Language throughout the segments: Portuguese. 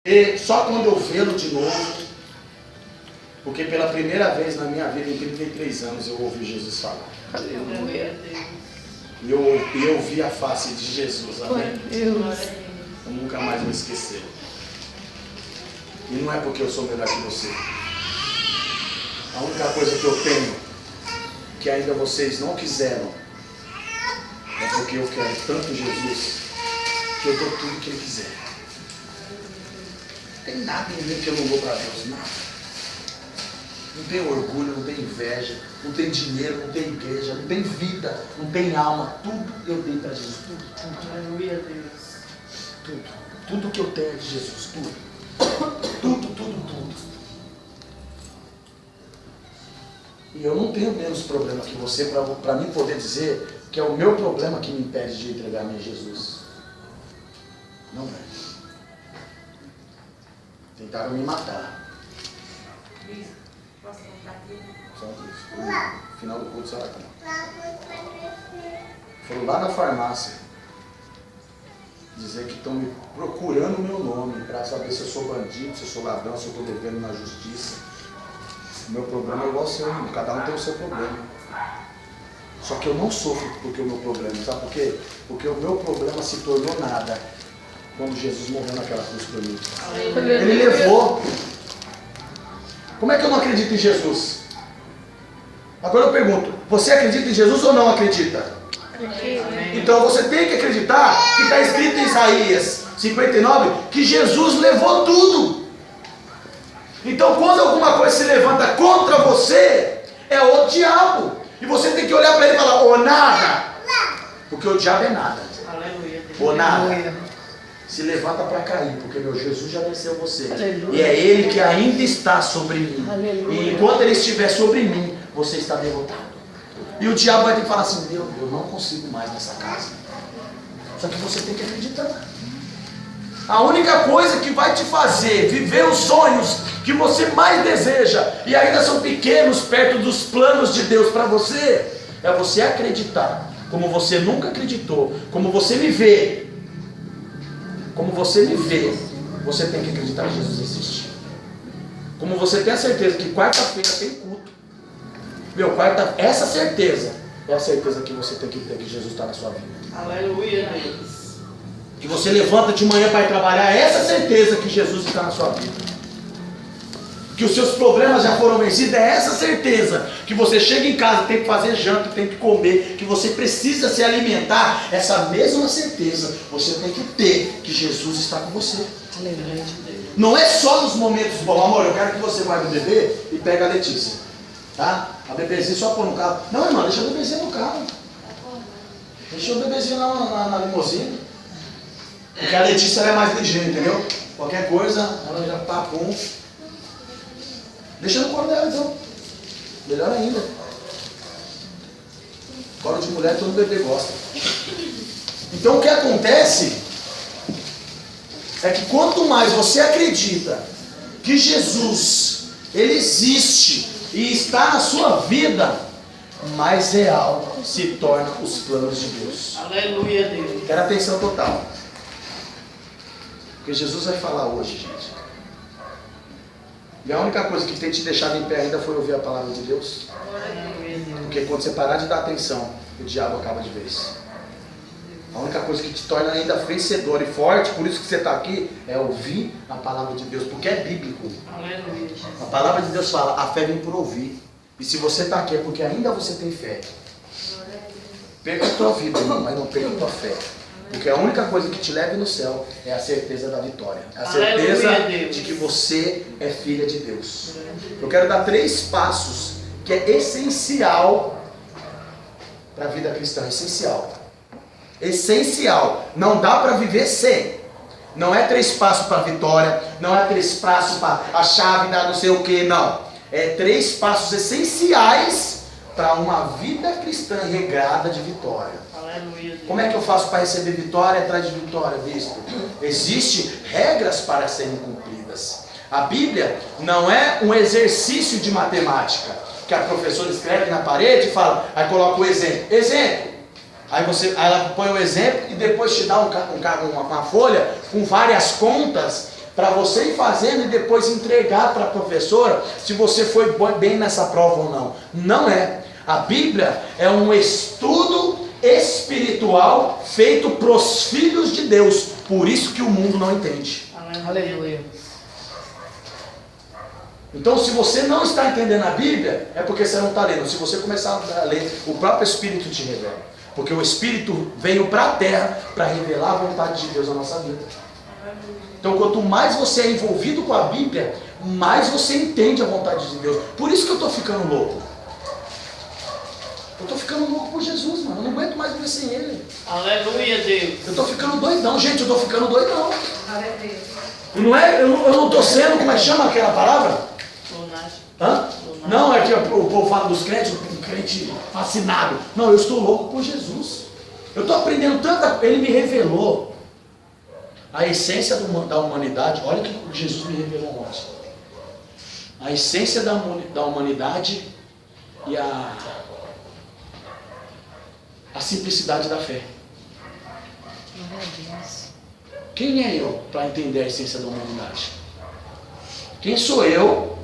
E só quando eu vê-lo de novo, porque pela primeira vez na minha vida, em 33 anos, eu ouvi Jesus falar. Aleluia. E eu vi a face de Jesus, amém? Deus. Eu nunca mais vou esquecer. E não é porque eu sou melhor que você. A única coisa que eu tenho, que ainda vocês não quiseram, é porque eu quero tanto Jesus, que eu dou tudo que Ele quiser. Não tem nada em mim que eu não dou para Deus, nada. Não tem orgulho, não tem inveja, não tem dinheiro, não tem igreja, não tem vida, não tem alma. Tudo eu dei para Jesus, tudo. Aleluia, Deus. Tudo. Tudo que eu tenho é de Jesus, tudo. Tudo. E eu não tenho menos problema que você para mim poder dizer que é o meu problema que me impede de entregar-me a Jesus. Não é. Tentaram me matar. Só isso. No final do culto, será que foram lá na farmácia dizer que estão me procurando o meu nome para saber se eu sou bandido, se eu sou ladrão, se eu estou devendo na justiça. O meu problema é igual ao seu, cada um tem o seu problema. Só que eu não sofro porque o meu problema, sabe por quê? Porque o meu problema se tornou nada quando Jesus morreu naquela cruz por mim. Ele levou. Como é que eu não acredito em Jesus? Agora eu pergunto, você acredita em Jesus ou não acredita? Então você tem que acreditar que está escrito em Isaías 59 que Jesus levou tudo. Então quando alguma coisa se levanta contra você, é o diabo. E você tem que olhar para ele e falar, ou nada. Porque o diabo é nada. Ou nada. Se levanta para cair, porque meu Jesus já venceu você. Aleluia. E é Ele que ainda está sobre mim. Aleluia. E enquanto Ele estiver sobre mim, você está derrotado. E o diabo vai ter que falar assim, meu, eu não consigo mais nessa casa. Só que você tem que acreditar. A única coisa que vai te fazer viver os sonhos que você mais deseja, e ainda são pequenos perto dos planos de Deus para você, é você acreditar, como você nunca acreditou, como você me vê. Como você me vê, você tem que acreditar que Jesus existe. Como você tem a certeza que quarta-feira tem culto. Meu, essa certeza é a certeza que você tem que ter que Jesus está na sua vida. Aleluia, Deus. Que você levanta de manhã para ir trabalhar, é essa certeza que Jesus está na sua vida. Que os seus problemas já foram vencidos, é essa certeza. Que você chega em casa, tem que fazer janta, tem que comer, que você precisa se alimentar. Essa mesma certeza você tem que ter, que Jesus está com você. Aleluia. Não é só nos momentos bons. Amor, eu quero que você vá no bebê e pegue a Letícia, tá? A bebezinha só pôr no carro. Não, irmão, deixa o bebezinho no carro. Deixa o bebezinho na limusine. Porque a Letícia ela é mais ligeira, entendeu? Qualquer coisa, ela já tá com... Deixa no colo dela então. Melhor ainda. Colo de mulher todo bebê gosta. Então o que acontece é que quanto mais você acredita que Jesus, Ele existe e está na sua vida, mais real se torna os planos de Deus. Aleluia, Deus. Quero atenção total. Porque Jesus vai falar hoje, gente. E a única coisa que tem te deixado em pé ainda foi ouvir a palavra de Deus. Porque quando você parar de dar atenção, o diabo acaba de vez. A única coisa que te torna ainda vencedor e forte, por isso que você está aqui, é ouvir a palavra de Deus, porque é bíblico. A palavra de Deus fala, a fé vem por ouvir. E se você está aqui é porque ainda você tem fé. Perca a tua vida, irmão, mas não perca a tua fé. Porque a única coisa que te leva no céu é a certeza da vitória. A certeza de que você é filha de Deus. Eu quero dar 3 passos que é essencial para a vida cristã. Essencial. Essencial. Não dá para viver sem. Não é 3 passos para a vitória. Não é 3 passos para a chave da não sei o que. Não. É 3 passos essenciais para uma vida cristã regrada de vitória. Como é que eu faço para receber vitória atrás de vitória, bispo? Existem regras para serem cumpridas. A Bíblia não é um exercício de matemática que a professora escreve na parede e fala, aí coloca o exemplo. Exemplo. Aí ela põe o exemplo e depois te dá uma folha com várias contas para você ir fazendo e depois entregar para a professora se você foi bem nessa prova ou não. Não é. A Bíblia é um estudo espiritual feito para os filhos de Deus. Por isso que o mundo não entende. Aleluia. Então, se você não está entendendo a Bíblia, é porque você não está lendo. Se você começar a ler, o próprio Espírito te revela. Porque o Espírito veio para a terra para revelar a vontade de Deus na nossa vida. Então, quanto mais você é envolvido com a Bíblia, mais você entende a vontade de Deus. Por isso que eu estou ficando louco. Eu estou ficando louco por Jesus, mano. Eu não aguento mais viver sem Ele. Aleluia, Deus. Eu estou ficando doidão, gente. Eu estou ficando doidão. Aleluia. Eu não estou sendo, como é que chama aquela palavra? Lunático. Hã? Não, é que o povo fala dos crentes, um crente fascinado. Não, eu estou louco por Jesus. Eu estou aprendendo tanta. Ele me revelou a essência da humanidade. Olha o que Jesus me revelou ontem. A essência da humanidade e a simplicidade da fé. Quem é eu para entender a essência da humanidade? Quem sou eu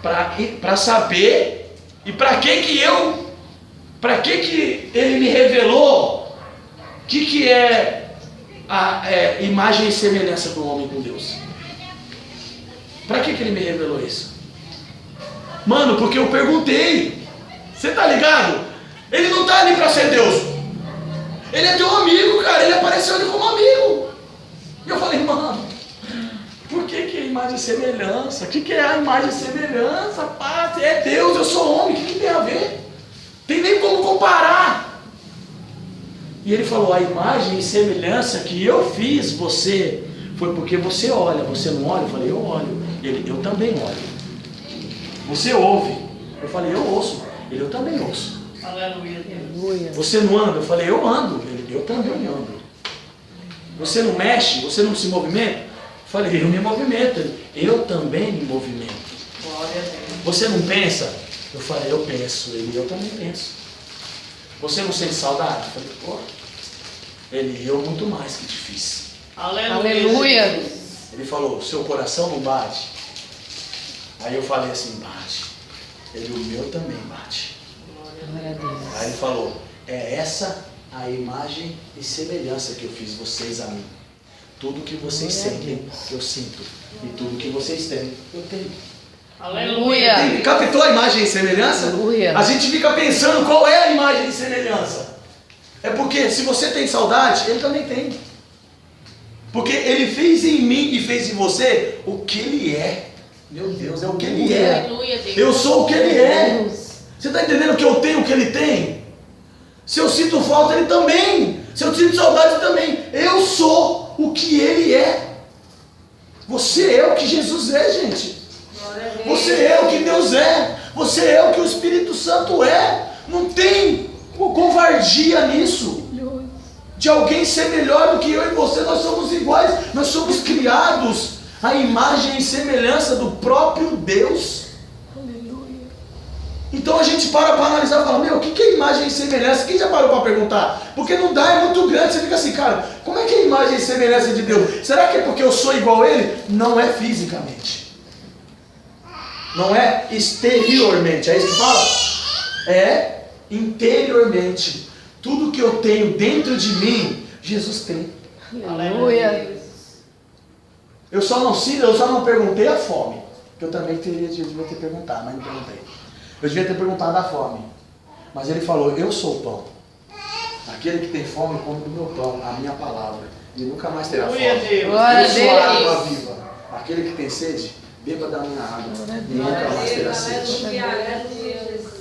para saber e para que ele me revelou que é a imagem e semelhança do homem com Deus? Para que ele me revelou isso? Mano, porque eu perguntei. Você tá ligado? Ele não está ali para ser Deus. Ele é teu amigo, cara. Ele apareceu ali como amigo. E eu falei, mano, por que é imagem e semelhança? O que é a imagem e semelhança? Pá, é Deus, eu sou homem. O que tem a ver? Tem nem como comparar. E ele falou, a imagem e semelhança que eu fiz você foi porque você olha. Você não olha? Eu falei, eu olho. Ele, eu também olho. Você ouve? Eu falei, eu ouço. Ele, eu também ouço. Aleluia, Deus. Você não anda? Eu falei, eu ando. Ele, eu também ando. Você não mexe? Você não se movimenta? Eu falei, eu me movimento. Ele, eu também me movimento. Glória a Deus. Você não pensa? Eu falei, eu penso. Ele, eu também penso. Você não sente saudade? Eu falei, pô. Ele, eu muito mais que te fiz. Aleluia. Deus. Ele falou, seu coração não bate? Aí eu falei assim, bate. Ele, o meu também bate. Glória a Deus. Aí ele falou, é essa a imagem e semelhança que eu fiz vocês a mim. Tudo que vocês sentem, eu sinto. E tudo que vocês têm, eu tenho. Aleluia. Captou a imagem e semelhança? Aleluia. A gente fica pensando qual é a imagem e semelhança. É porque se você tem saudade, ele também tem. Porque ele fez em mim e fez em você o que ele é. Meu Deus, é o que ele é. Aleluia, Deus. Eu sou o que ele é. Você está entendendo que eu tenho o que ele tem? Se eu sinto falta, ele também. Se eu sinto saudade, também. Eu sou o que ele é. Você é o que Jesus é, gente. Você é o que Deus é. Você é o que o Espírito Santo é. Não tem covardia nisso. De alguém ser melhor do que eu e você. Nós somos iguais. Nós somos criados à imagem e semelhança do próprio Deus. Então a gente para analisar e fala, meu, o que é imagem e semelhança? Quem já parou para perguntar? Porque não dá, é muito grande, você fica assim, cara, como é que é imagem e semelhança de Deus? Será que é porque eu sou igual a Ele? Não é fisicamente. Não é exteriormente, é isso que fala? É interiormente. Tudo que eu tenho dentro de mim, Jesus tem. Aleluia. Eu só não perguntei a fome. Que eu também devia ter perguntado, mas não perguntei. Eu devia ter perguntado a fome. Mas ele falou, eu sou o pão. Aquele que tem fome come do meu pão, a minha palavra. E nunca mais terá fome. Eu sou a água viva. Aquele que tem sede, beba da minha água. E nunca mais terá sede.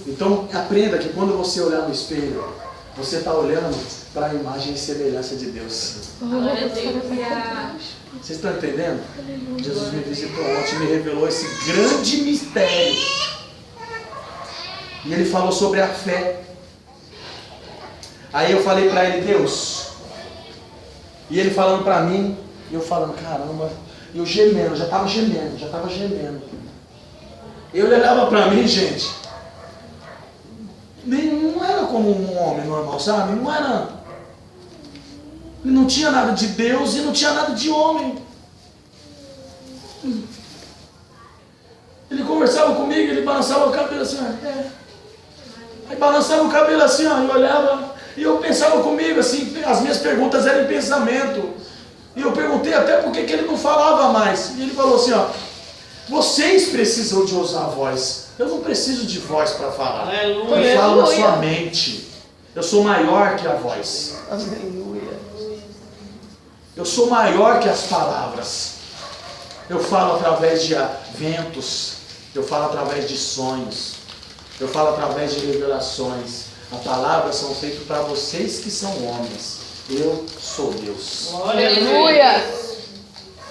Então aprenda que quando você olhar no espelho, você está olhando para a imagem e semelhança de Deus. Vocês estão entendendo? Jesus me visitou ontem e me revelou esse grande mistério. E ele falou sobre a fé. Aí eu falei para ele, Deus. E ele falando para mim, e eu falando, caramba. E eu gemendo, já estava gemendo. Ele olhava para mim, gente. Não era como um homem normal, sabe? Não era. Não tinha nada de Deus e não tinha nada de homem. Ele conversava comigo, ele balançava o cabelo assim, Aí balançava o cabelo assim, ó, e olhava, e eu pensava comigo assim, as minhas perguntas eram em pensamento. E eu perguntei até por que ele não falava mais. E ele falou assim, ó, vocês precisam de usar a voz. Eu não preciso de voz para falar. Aleluia. Eu falo na sua mente. Eu sou maior que a voz. Aleluia. Eu sou maior que as palavras. Eu falo através de ventos. Eu falo através de sonhos. Eu falo através de revelações. As palavras são feitas para vocês que são homens. Eu sou Deus. Aleluia.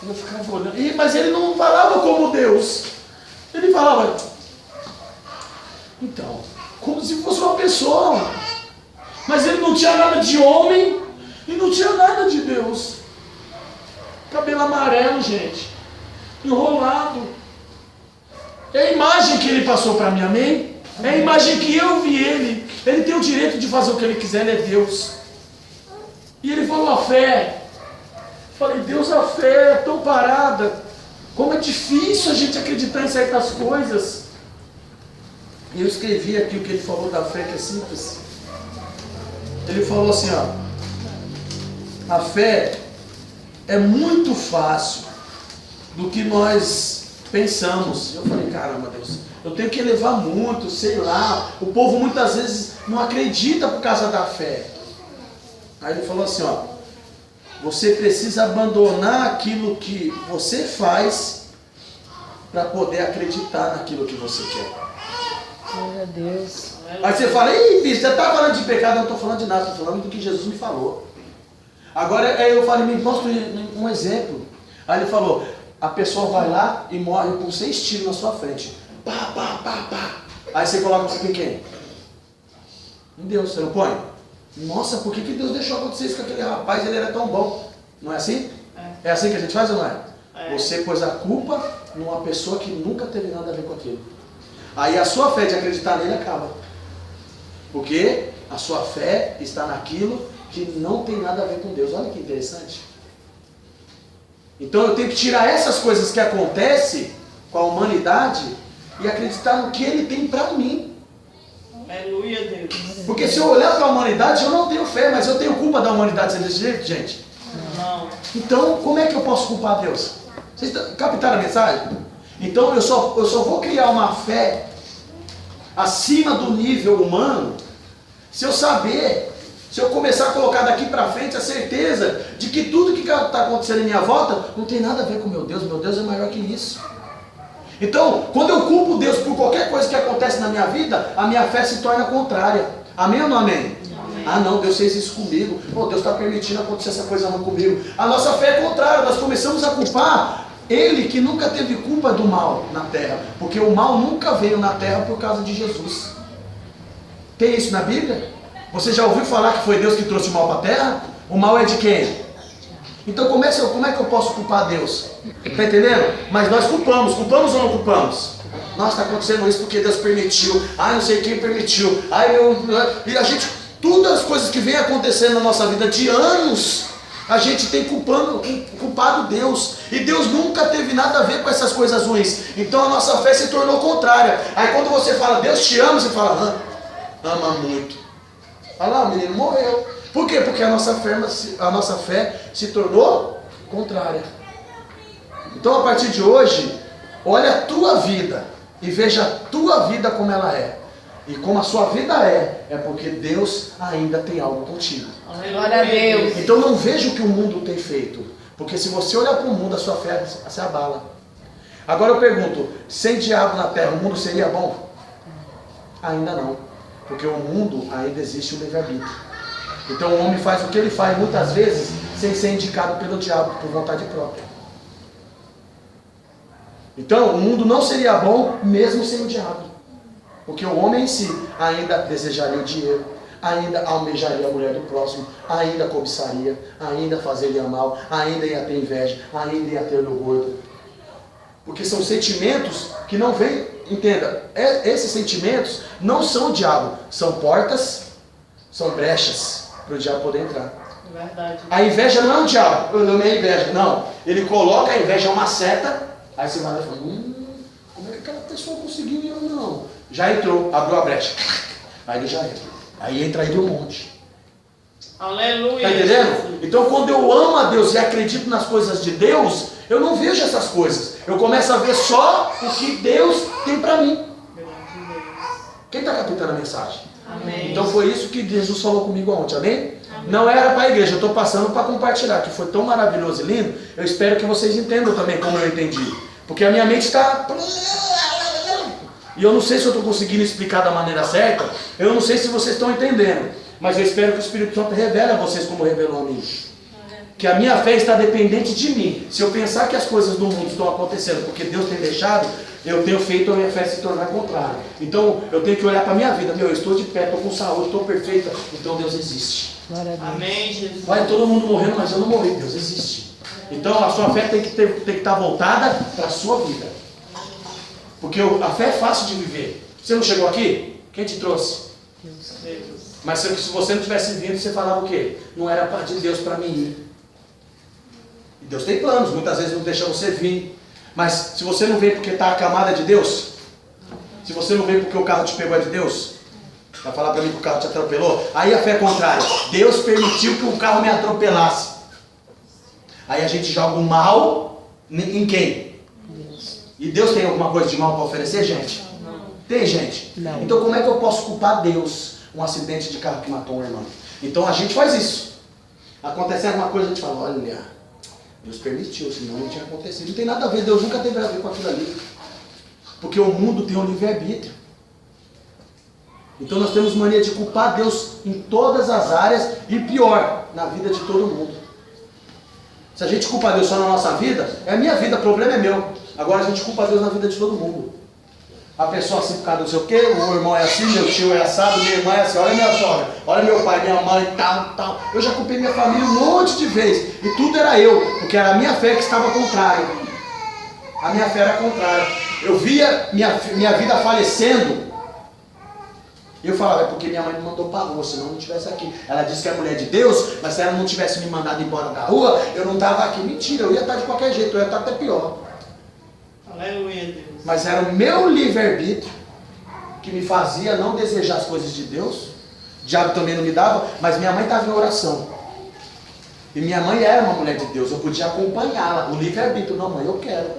Eu ficava olhando. Mas ele não falava como Deus. Ele falava. Então, como se fosse uma pessoa. Mas ele não tinha nada de homem e não tinha nada de Deus. Cabelo amarelo, gente. Enrolado. É a imagem que ele passou para mim, amém? É a imagem que eu vi ele. Ele tem o direito de fazer o que ele quiser, ele é Deus. E ele falou a fé. Falei, Deus, a fé é tão parada. Como é difícil a gente acreditar em certas coisas. E eu escrevi aqui o que ele falou da fé, que é simples. Ele falou assim, ó. A fé é muito fácil do que nós pensamos. Eu falei, caramba, Deus, eu tenho que elevar muito, sei lá. O povo muitas vezes não acredita por causa da fé. Aí ele falou assim, ó. Você precisa abandonar aquilo que você faz para poder acreditar naquilo que você quer. Glória a Deus. Aí você fala, ei, bicho, você está falando de pecado? Eu não estou falando de nada, estou falando do que Jesus me falou. Agora eu falei, me mostra um exemplo. Aí ele falou, a pessoa vai lá e morre com 6 tiros na sua frente. Pá, pá, pá, pá. Aí você coloca o quem? Em Deus, você não põe? Nossa, por que Deus deixou acontecer isso com aquele rapaz? Ele era tão bom. Não é assim? É assim que a gente faz ou não é? Você pôs a culpa numa pessoa que nunca teve nada a ver com aquilo. Aí a sua fé de acreditar nele acaba. Porque a sua fé está naquilo que não tem nada a ver com Deus. Olha que interessante. Então eu tenho que tirar essas coisas que acontecem com a humanidade e acreditar no que ele tem para mim. Aleluia, Deus. Porque se eu olhar para a humanidade, eu não tenho fé, mas eu tenho culpa da humanidade sendo desse jeito, gente? Não. Então, como é que eu posso culpar Deus? Vocês captaram a mensagem? Então, eu só vou criar uma fé acima do nível humano se eu saber, se eu começar a colocar daqui para frente a certeza de que tudo que está acontecendo em minha volta não tem nada a ver com meu Deus é maior que isso. Então, quando eu culpo Deus por qualquer coisa que acontece na minha vida, a minha fé se torna contrária. Amém ou não amém? Amém. Ah não, Deus fez isso comigo. Oh, Deus está permitindo acontecer essa coisa não comigo. A nossa fé é contrária, nós começamos a culpar Ele que nunca teve culpa do mal na terra. Porque o mal nunca veio na terra por causa de Jesus. Tem isso na Bíblia? Você já ouviu falar que foi Deus que trouxe o mal para a terra? O mal é de quem? Então como é que eu posso culpar Deus? Está entendendo? Mas nós culpamos ou não culpamos? Nossa, está acontecendo isso porque Deus permitiu. Ai, não sei quem permitiu. Ai, e a gente, todas as coisas que vem acontecendo na nossa vida de anos, a gente tem culpado Deus. E Deus nunca teve nada a ver com essas coisas ruins. Então a nossa fé se tornou contrária. Aí quando você fala, Deus te ama, você fala, ama muito. Olha lá, o menino morreu. Por quê? Porque a nossa fé se tornou contrária. Então a partir de hoje, olha a tua vida e veja a tua vida como ela é. E como a sua vida é porque Deus ainda tem algo contigo. Glória a Deus. Então não veja o que o mundo tem feito. Porque se você olhar para o mundo, a sua fé se abala. Agora eu pergunto, sem diabo na terra, o mundo seria bom? Ainda não. Porque o mundo ainda existe o livre-arbítrio. Então o homem faz o que ele faz muitas vezes sem ser indicado pelo diabo, por vontade própria. Então o mundo não seria bom mesmo sem o diabo. Porque o homem em si ainda desejaria o dinheiro, ainda almejaria a mulher do próximo, ainda cobiçaria, ainda fazeria mal, ainda ia ter inveja, ainda ia ter orgulho. Porque são sentimentos que não vêm, entenda, esses sentimentos não são o diabo, são portas, são brechas para o diabo poder entrar. Verdade. A inveja não é o diabo, eu amei a inveja, não. Ele coloca a inveja uma seta Aí você vai lá e fala, como é que aquela pessoa conseguiu e eu não? Já entrou, abriu a brecha. Aí ele já entra. Aí entra aí um monte. Aleluia. Tá entendendo? Então quando eu amo a Deus e acredito nas coisas de Deus, eu não vejo essas coisas. Eu começo a ver só o que Deus tem para mim. Quem está captando a mensagem? Amém. Então foi isso que Jesus falou comigo ontem, amém? Amém. Não era para a igreja, eu estou passando para compartilhar, que foi tão maravilhoso e lindo. Eu espero que vocês entendam também como eu entendi. Porque a minha mente está... E eu não sei se eu estou conseguindo explicar da maneira certa. Eu não sei se vocês estão entendendo. Mas eu espero que o Espírito Santo revele a vocês como revelou a mim. Que a minha fé está dependente de mim. Se eu pensar que as coisas do mundo estão acontecendo porque Deus tem deixado, eu tenho feito a minha fé se tornar contrária. Então eu tenho que olhar para a minha vida. Eu estou de pé, estou com saúde, estou perfeita. Então Deus existe. Amém, Jesus. Vai todo mundo morrendo, mas eu não morri. Deus existe. Então a sua fé tem que estar voltada para a sua vida. Porque a fé é fácil de viver. Você não chegou aqui? Quem te trouxe? Deus. Mas se você não tivesse vindo, você falava o quê? Não era de Deus para mim ir. E Deus tem planos, muitas vezes não deixa você vir. Mas se você não vem porque está a camada de Deus, se você não vem porque o carro te pegou é de Deus, vai falar para mim que o carro te atropelou, aí a fé é contrária. Deus permitiu que o carro me atropelasse. Aí a gente joga o mal em quem? Deus. E Deus tem alguma coisa de mal para oferecer, gente? Não. Tem, gente? Não. Então como é que eu posso culpar Deus? Um acidente de carro que matou um irmão. Então a gente faz isso. Acontece alguma coisa, a gente fala, olha, Deus permitiu, senão não tinha acontecido. Não tem nada a ver, Deus nunca teve a ver com aquilo ali. Porque o mundo tem um livre-arbítrio. Então nós temos mania de culpar Deus em todas as áreas e pior, na vida de todo mundo. Se a gente culpa Deus só na nossa vida, é a minha vida, o problema é meu. Agora a gente culpa Deus na vida de todo mundo. A pessoa assim por causa do não sei o quê, o irmão é assim, meu tio é assado, minha irmã é assim, olha minha sogra, olha meu pai, minha mãe, tal. Eu já culpei minha família um monte de vezes. E tudo era eu, porque era a minha fé que estava contrária. A minha fé era contrária. Eu via minha vida falecendo. E eu falava, é porque minha mãe me mandou para a rua, senão eu não estivesse aqui. Ela disse que é mulher de Deus, mas se ela não tivesse me mandado embora da rua, eu não estava aqui. Mentira, eu ia estar de qualquer jeito, eu ia estar até pior. Aleluia, Deus. Mas era o meu livre-arbítrio que me fazia não desejar as coisas de Deus. O diabo também não me dava, mas minha mãe estava em oração. E minha mãe era uma mulher de Deus, eu podia acompanhá-la. O livre-arbítrio, não, mãe, eu quero.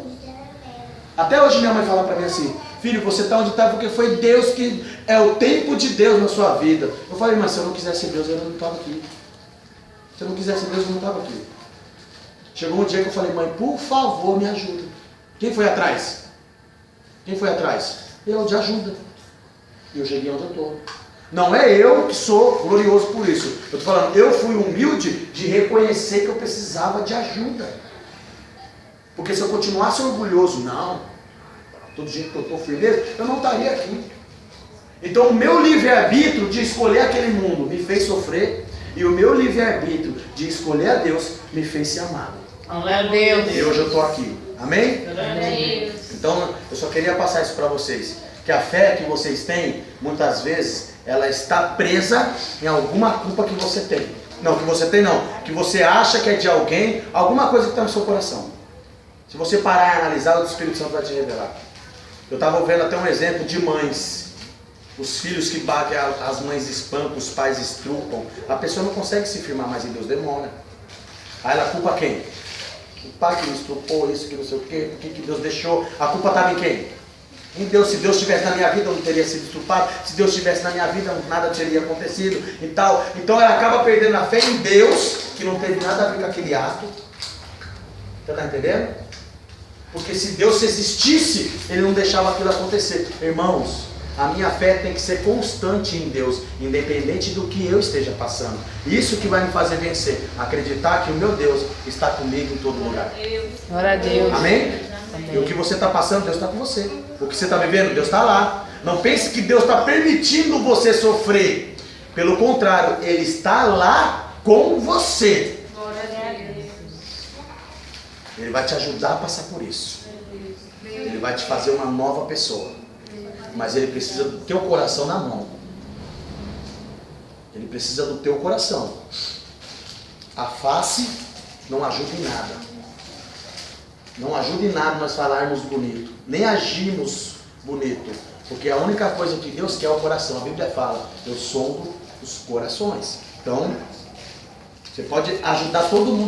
Até hoje minha mãe fala para mim assim, filho, você está onde está porque foi Deus que é o tempo de Deus na sua vida. Eu falei, mas se eu não quisesse Deus, eu não estava aqui. Se eu não quisesse Deus, eu não estava aqui. Chegou um dia que eu falei, mãe, por favor, me ajuda. Quem foi atrás? Quem foi atrás? Eu, de ajuda. E eu cheguei onde eu estou. Não é eu que sou glorioso por isso. Eu estou falando, eu fui humilde de reconhecer que eu precisava de ajuda. Porque se eu continuasse orgulhoso, não, todo jeito que eu estou firmeza, eu não estaria aqui. Então o meu livre-arbítrio de escolher aquele mundo me fez sofrer. E o meu livre-arbítrio de escolher a Deus me fez ser amado. Aleluia, E Deus. hoje eu estou aqui. Amém? Aleluia. Então eu só queria passar isso para vocês. Que a fé que vocês têm, muitas vezes, ela está presa em alguma culpa que você tem. Não, que você tem não. Que você acha que é de alguém, alguma coisa que está no seu coração. Se você parar e analisar, o Espírito Santo vai te revelar. Eu estava vendo até um exemplo de mães. Os filhos que batem, as mães espancam, os pais estrupam. A pessoa não consegue se firmar mais em Deus, demora. Aí ela culpa quem? O pai que me estrupou, isso que não sei o quê, por que Deus deixou? A culpa estava em quem? Em Deus. Se Deus estivesse na minha vida, eu não teria sido estrupado. Se Deus estivesse na minha vida, nada teria acontecido e tal. Então ela acaba perdendo a fé em Deus, que não teve nada a ver com aquele ato. Você está entendendo? Porque se Deus existisse, Ele não deixava aquilo acontecer. Irmãos, a minha fé tem que ser constante em Deus, independente do que eu esteja passando. Isso que vai me fazer vencer. Acreditar que o meu Deus está comigo em todo lugar. Glória a Deus. Amém? E o que você está passando, Deus está com você. O que você está vivendo, Deus está lá. Não pense que Deus está permitindo você sofrer. Pelo contrário, Ele está lá com você. Ele vai te ajudar a passar por isso. Ele vai te fazer uma nova pessoa. Mas Ele precisa do teu coração na mão. Ele precisa do teu coração. A face não ajuda em nada. Não ajuda em nada nós falarmos bonito, nem agimos bonito, porque a única coisa que Deus quer é o coração. A Bíblia fala, eu sondo os corações. Então, você pode ajudar todo mundo